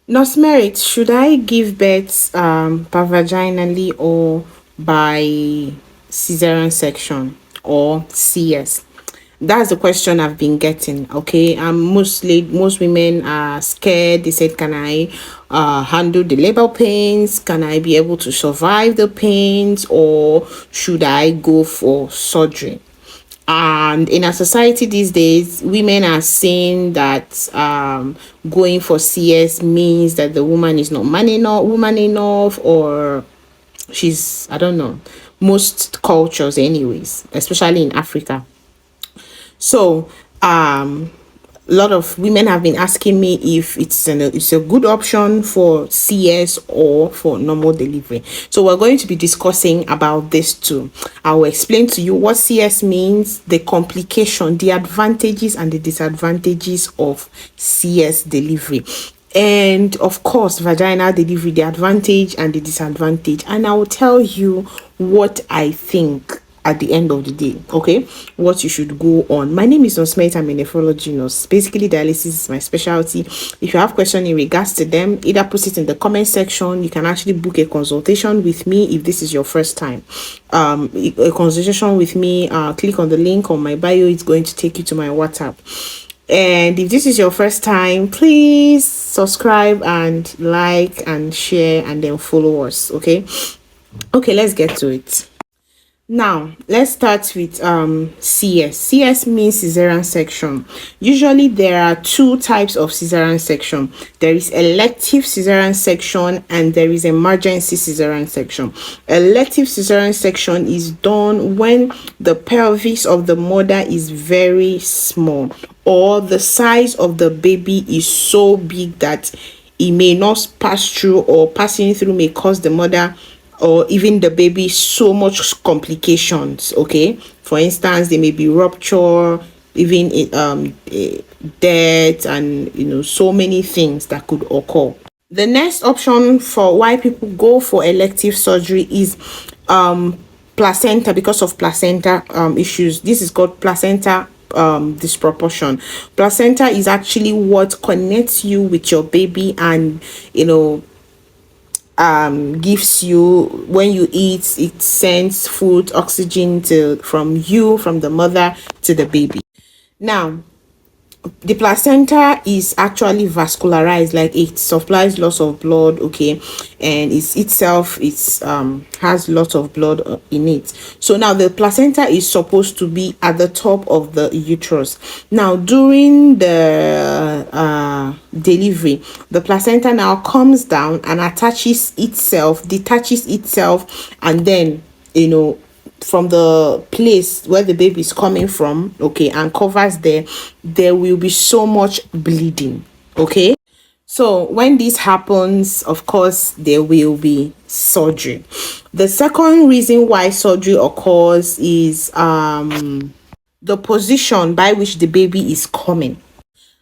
Nurse Merit, should I give birth per vaginally or by cesarean section or CS? That's the question I've been getting. Okay, most women are scared. They said, "Can I handle the labor pains? Can I be able to survive the pains, or should I go for surgery?" And in our society these days, women are saying that going for CS means that the woman is not woman enough, or she's, I don't know, most cultures anyways, especially in Africa. So a lot of women have been asking me if it's a good option for CS or for normal delivery. So we're going to be discussing about this too. I will explain to you what CS means, the complication, the advantages and the disadvantages of CS delivery, and of course vaginal delivery, the advantage and the disadvantage, and I will tell you what I think at the end of the day. Okay, what you should go on. My name is Osmate. I'm a nephrology nurse. Basically, dialysis is my specialty. If you have questions in regards to them, either put it in the comment section. You can actually book a consultation with me if this is your first time. A consultation with me, click on the link on my bio. It's going to take you to my WhatsApp. And if this is your first time, please subscribe and like and share and then follow us. Okay, let's get to it. Now, let's start with CS. CS means cesarean section. Usually, there are two types of cesarean section. There is elective cesarean section and there is emergency cesarean section. Elective cesarean section is done when the pelvis of the mother is very small, or the size of the baby is so big that it may not pass through, or passing through may cause the mother or even the baby so much complications. Okay, for instance, there may be rupture, even death, and so many things that could occur. The next option for why people go for elective surgery is placenta, because of placenta issues. This is called placenta disproportion. Placenta is actually what connects you with your baby, and gives you, when you eat, it sends food, oxygen to from the mother to the baby. Now, the placenta is actually vascularized, like it supplies lots of blood. Okay, and it's has lots of blood in it. So now the placenta is supposed to be at the top of the uterus. Now during the delivery, the placenta now comes down and detaches itself, and then from the place where the baby is coming from, okay, and covers there will be so much bleeding. Okay, so when this happens, of course there will be surgery. The second reason why surgery occurs is the position by which the baby is coming.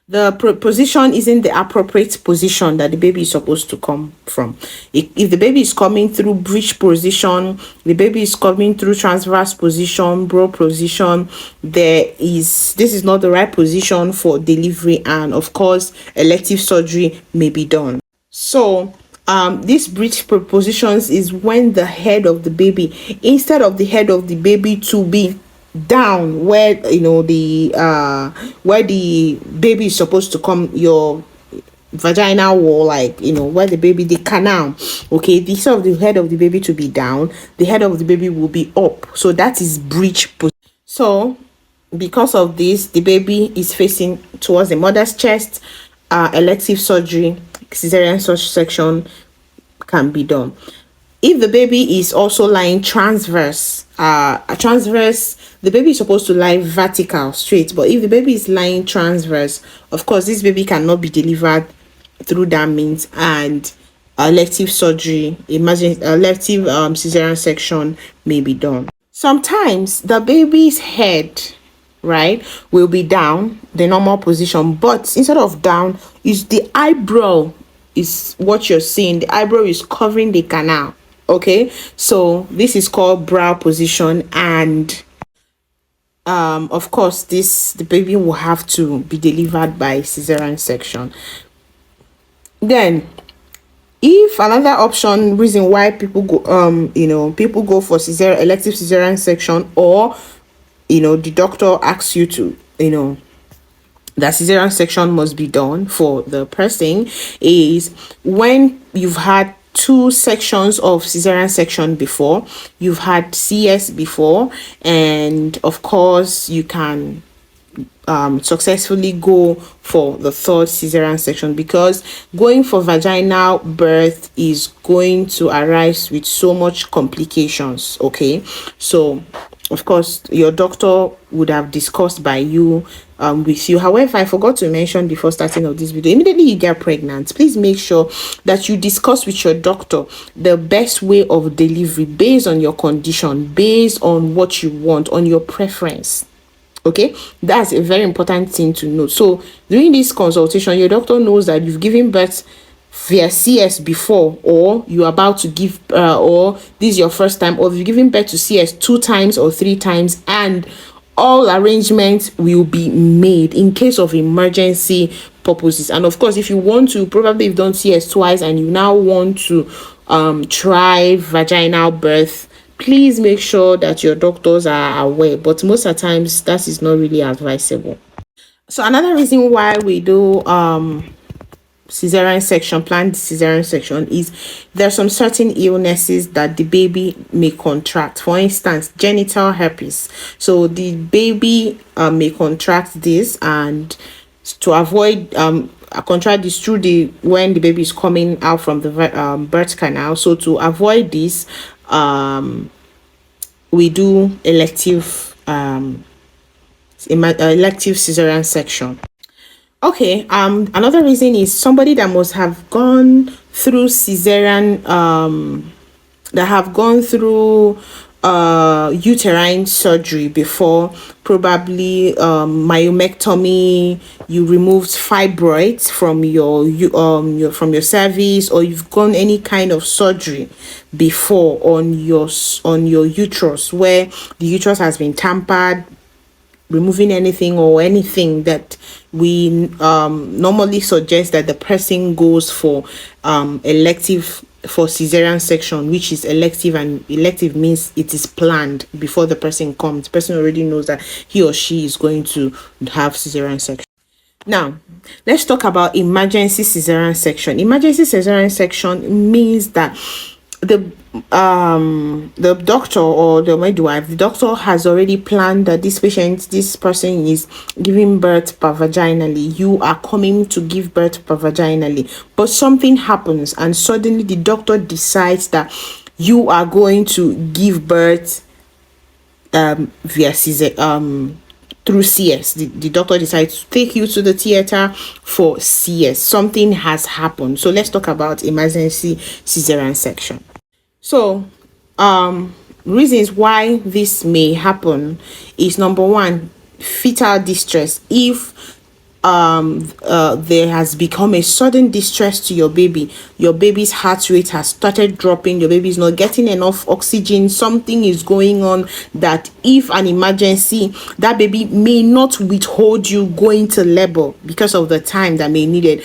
The position isn't the appropriate position that the baby is supposed to come from. If the baby is coming through breech position, the baby is coming through transverse position, broad position, this is not the right position for delivery, and of course elective surgery may be done. So this breech positions is when the head of the baby, instead of the head of the baby to be down where where the baby is supposed to come, your vaginal wall, like where the baby, the canal, okay, the sort of the head of the baby to be down, the head of the baby will be up. So that is breech position. So because of this, the baby is facing towards the mother's chest. Elective surgery, cesarean section can be done. If the baby is also lying transverse, the baby is supposed to lie vertical, straight. But if the baby is lying transverse, of course, this baby cannot be delivered through that means, and elective surgery, elective cesarean section may be done. Sometimes the baby's head, right, will be down, the normal position, but instead of down, is the eyebrow is what you're seeing. The eyebrow is covering the canal. Okay, so this is called brow position, and of course the baby will have to be delivered by cesarean section. Then, if another option reason why people go people go for elective cesarean section, or the doctor asks you to that cesarean section must be done for the person, is when you've had two sections of cesarean section before, you've had CS before, and of course you can successfully go for the third cesarean section, because going for vaginal birth is going to arise with so much complications. Okay, so of course your doctor would have discussed by you with you. However, I forgot to mention before starting of this video, immediately you get pregnant, please make sure that you discuss with your doctor the best way of delivery based on your condition, based on what you want, on your preference. Okay, that's a very important thing to know. So during this consultation, your doctor knows that you've given birth via CS before, or you're about to give or this is your first time, or you've given birth to CS 2 times or 3 times, and all arrangements will be made in case of emergency purposes. And of course, if you want to, probably you've done CS twice and you now want to try vaginal birth, please make sure that your doctors are aware, but most of the times that is not really advisable. So another reason why we do cesarean section, planned cesarean section, is there's some certain illnesses that the baby may contract. For instance, genital herpes. So the baby may contract this, and to avoid contract this through when the baby is coming out from the birth canal. So to avoid this, we do elective cesarean section. Okay, another reason is somebody that must have gone through cesarean that have gone through uterine surgery before, probably myomectomy, you removed fibroids from your cervix, or you've gone any kind of surgery before on your uterus, where the uterus has been tampered, removing anything that we normally suggest that the person goes for elective for cesarean section, which is elective, and elective means it is planned before the person comes. The person already knows that he or she is going to have cesarean section. Now, let's talk about emergency cesarean section. Emergency cesarean section means that the doctor or the midwife, the doctor has already planned that this person is giving birth per vaginally. You are coming to give birth per vaginally, but something happens and suddenly the doctor decides that you are going to give birth via through CS. The doctor decides to take you to the theater for CS. Something has happened. So let's talk about emergency cesarean section. So reasons why this may happen is, number one, fetal distress. If there has become a sudden distress to your baby's heart rate has started dropping, your baby is not getting enough oxygen, something is going on, that if an emergency, that baby may not withhold you going to labor because of the time that may need it.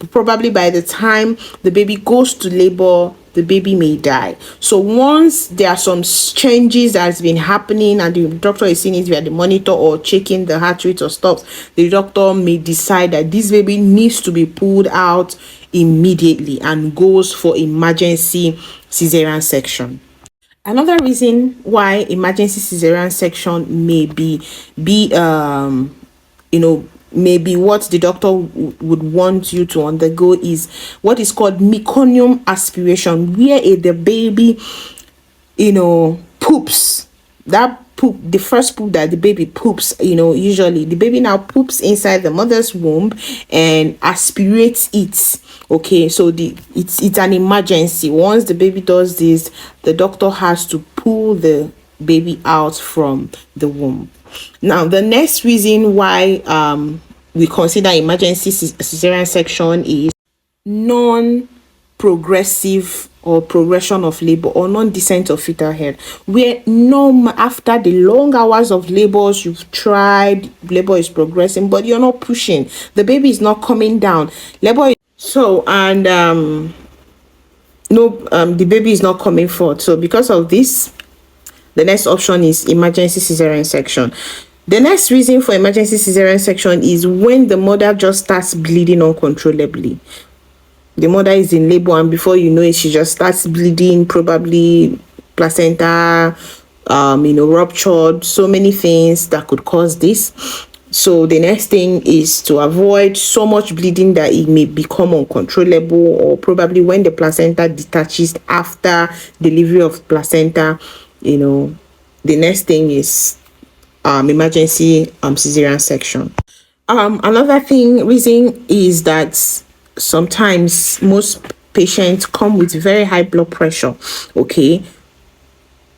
Probably by the time the baby goes to labor, the baby may die. So once there are some changes that has been happening and the doctor is seeing it via the monitor or checking the heart rate or stops, the doctor may decide that this baby needs to be pulled out immediately and goes for emergency cesarean section. Another reason why emergency cesarean section may be maybe what the doctor would want you to undergo is what is called meconium aspiration, where the baby poops. That poop, the first poop that the baby poops, usually the baby now poops inside the mother's womb and aspirates it. Okay, so it's an emergency. Once the baby does this, the doctor has to pull the baby out from the womb. Now, the next reason why we consider emergency cesarean section is non-progressive or progression of labor, or non-descent of fetal head, where after the long hours of labors you've tried, labor is progressing but you're not pushing, the baby is not coming down, labor So, and no, the baby is not coming forth. So because of this, the next option is emergency cesarean section. The next reason for emergency cesarean section is when the mother just starts bleeding uncontrollably. The mother is in labor, and before you know it, she just starts bleeding, probably placenta, ruptured, so many things that could cause this. So the next thing is to avoid so much bleeding that it may become uncontrollable, or probably when the placenta detaches after delivery of placenta, the next thing is emergency cesarean section. Another reason is that sometimes most patients come with very high blood pressure, okay,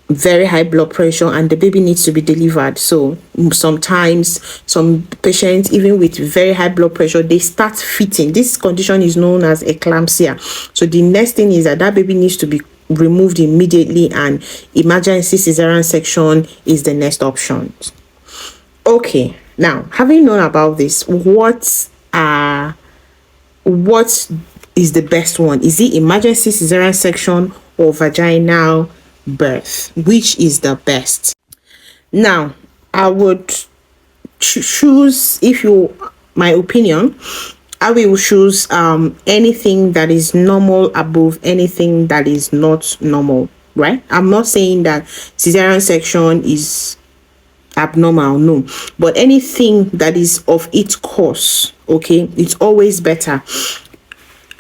very high blood pressure, and the baby needs to be delivered. So sometimes some patients, even with very high blood pressure, they start fitting. This condition is known as eclampsia. So the next thing is that baby needs to be removed immediately, and emergency cesarean section is the next option. Okay, now having known about this, what is the best one? Is it emergency cesarean section or vaginal birth? Which is the best? Now, I would choose, my opinion, I will choose anything that is normal above anything that is not normal, right? I'm not saying that cesarean section is abnormal, no, but anything that is of its course, okay, it's always better,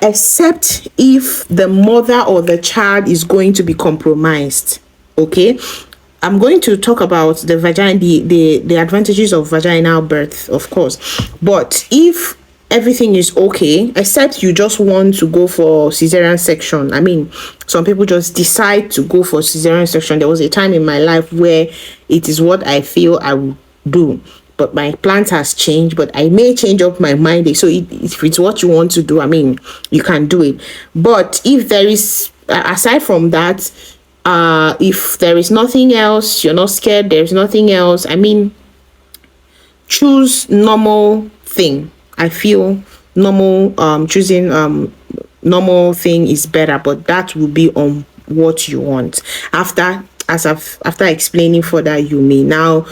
except if the mother or the child is going to be compromised. Okay, I'm going to talk about the the advantages of vaginal birth, of course, but if everything is okay, except you just want to go for cesarean section. I mean, some people just decide to go for cesarean section. There was a time in my life where it is what I feel I would do, but my plans has changed, but I may change up my mind. So if it's what you want to do, I mean, you can do it. But if there is, aside from that, if there is nothing else, you're not scared, there's nothing else, I mean, choose normal thing. I feel normal, choosing normal thing is better, but that will be on what you want. After explaining further, you may now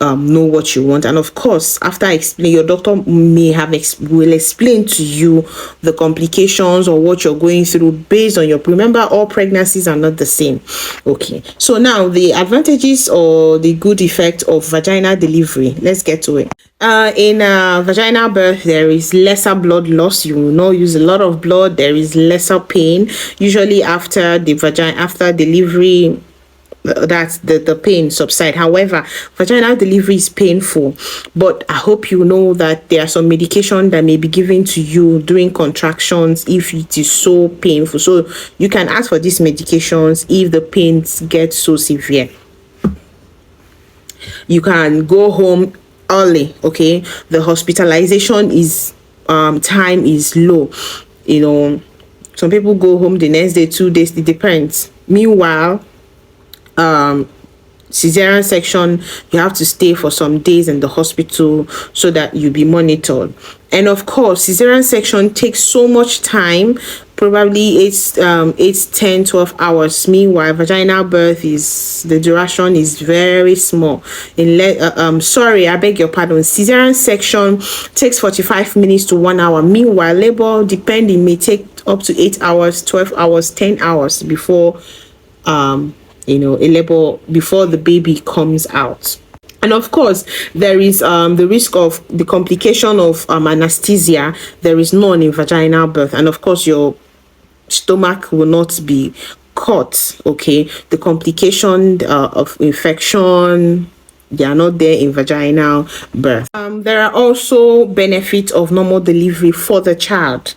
know what you want, and of course, after explain, your doctor may will explain to you the complications or what you're going through based on your. Remember, all pregnancies are not the same. Okay, so now the advantages or the good effect of vaginal delivery. Let's get to it. In vaginal birth, there is lesser blood loss. You will not use a lot of blood. There is lesser pain. Usually after delivery, that the pain subside. However, vaginal delivery is painful, but I hope you know that there are some medication that may be given to you during contractions if it is so painful. So you can ask for these medications if the pains get so severe. You can go home early. Okay, the hospitalization is time is low. Some people go home the next day, 2 days, it depends. Meanwhile, cesarean section, you have to stay for some days in the hospital so that you be monitored. And of course, cesarean section takes so much time, probably it's 10 12 hours. Meanwhile, vaginal birth is, the duration is very small. Sorry, I beg your pardon, cesarean section takes 45 minutes to 1 hour. Meanwhile, labor, depending, may take up to 8 hours, 12 hours, 10 hours before a labor, before the baby comes out. And of course, there is the risk of the complication of anesthesia. There is none in vaginal birth, and of course your stomach will not be cut. Okay, the complication of infection, they are not there in vaginal birth. There are also benefits of normal delivery for the child.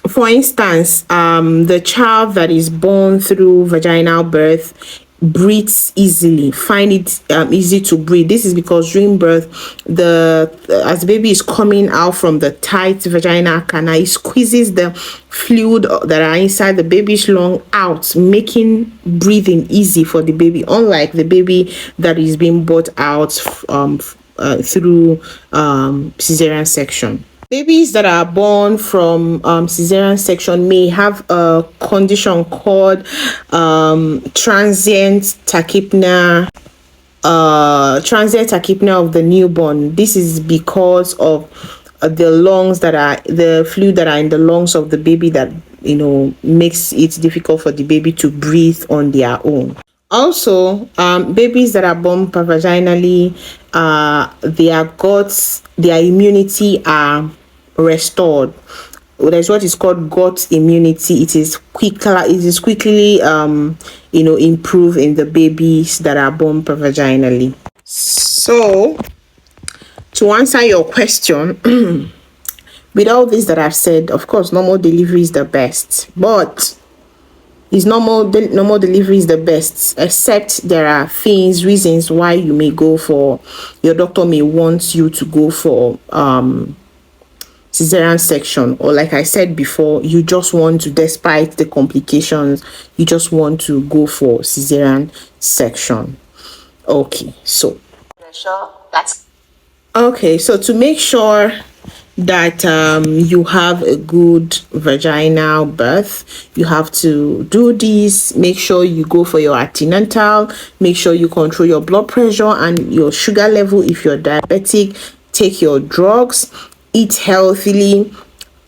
For instance, the child that is born through vaginal birth breathes easily, find it easy to breathe. This is because during birth, as the baby is coming out from the tight vaginal canal, it squeezes the fluid that are inside the baby's lung out, making breathing easy for the baby, unlike the baby that is being brought out through cesarean section. Babies that are born from cesarean section may have a condition called transient tachypnea of the newborn. This is because of the lungs that are the fluid that are in the lungs of the baby that makes it difficult for the baby to breathe on their own. Also, babies that are born pervaginally, their immunity are restored. There's what is called gut immunity. It is quickly improved in the babies that are born pervaginally. So, to answer your question, with all this that I've said, of course, normal delivery is the best, but is normal delivery is the best, except there are reasons why your doctor may want you to go for cesarean section, or like I said before, you just want to, despite the complications, you just want to go for cesarean section. Okay, so to make sure that you have a good vaginal birth, you have to do this. Make sure you go for your antenatal, make sure you control your blood pressure and your sugar level. If you're diabetic, take your drugs, eat healthily,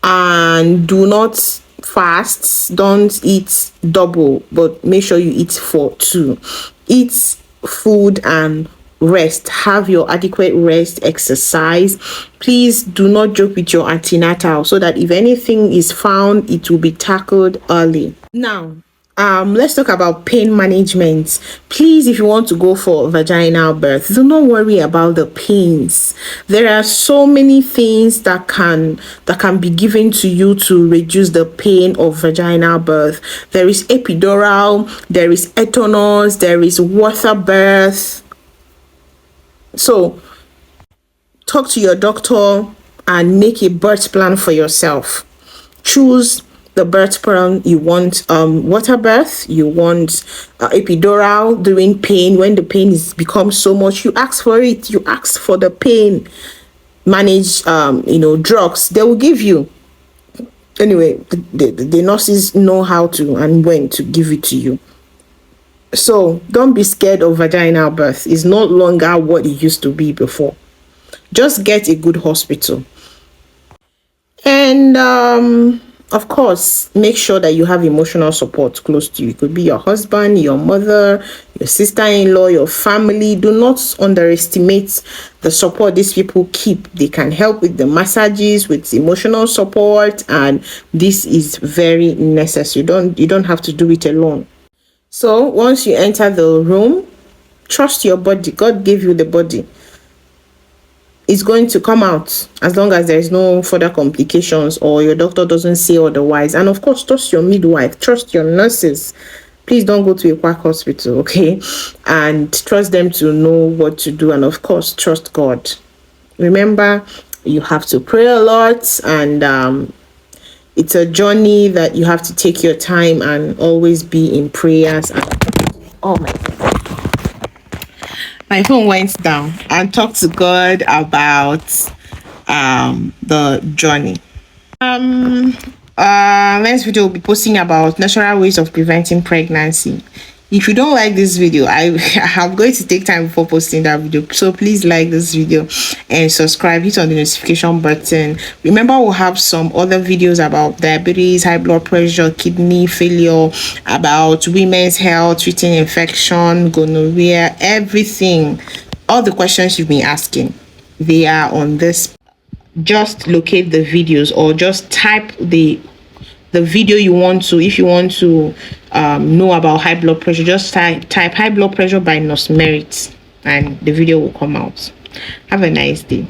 and do not fast. Don't eat double, but make sure you eat for two. Eat food and rest. Have your adequate rest, exercise. Please do not joke with your antenatal, so that if anything is found, it will be tackled early. Now, let's talk about pain management. Please, if you want to go for vaginal birth, do not worry about the pains. There are so many things that can be given to you to reduce the pain of vaginal birth. There is epidural, there is etonus, there is water birth. So talk to your doctor and make a birth plan for yourself. Choose the birth plan you want. Water birth, you want epidural during pain. When the pain is becomes so much, you ask for it. You ask for the pain. Manage drugs they will give you. Anyway, the nurses know how to and when to give it to you. So don't be scared of vaginal birth. It's no longer what it used to be before. Just get a good hospital. And of course, make sure that you have emotional support close to you. It could be your husband, your mother, your sister-in-law, your family. Do not underestimate the support these people keep. They can help with the massages, with emotional support, and this is very necessary. You don't have to do it alone. So once you enter the room, trust your body. God gave you the body. It's going to come out as long as there is no further complications or your doctor doesn't say otherwise. And of course, trust your midwife, trust your nurses. Please don't go to a quack hospital, okay? And trust them to know what to do. And of course, trust God. Remember, you have to pray a lot, and it's a journey that you have to take your time and always be in prayers. Oh my God. My phone went down, and talk to God about the journey. Next video will be posting about natural ways of preventing pregnancy. If you don't like this video, I'm going to take time before posting that video, so please like this video and subscribe. Hit on the notification button. Remember, we'll have some other videos about diabetes, high blood pressure, kidney failure, about women's health, treating infection, gonorrhea, everything. All the questions you've been asking, they are on this. Just locate the videos, or just type the video you want to. If you want to know about high blood pressure, just type high blood pressure by Nurse Merit and the video will come out. Have a nice day.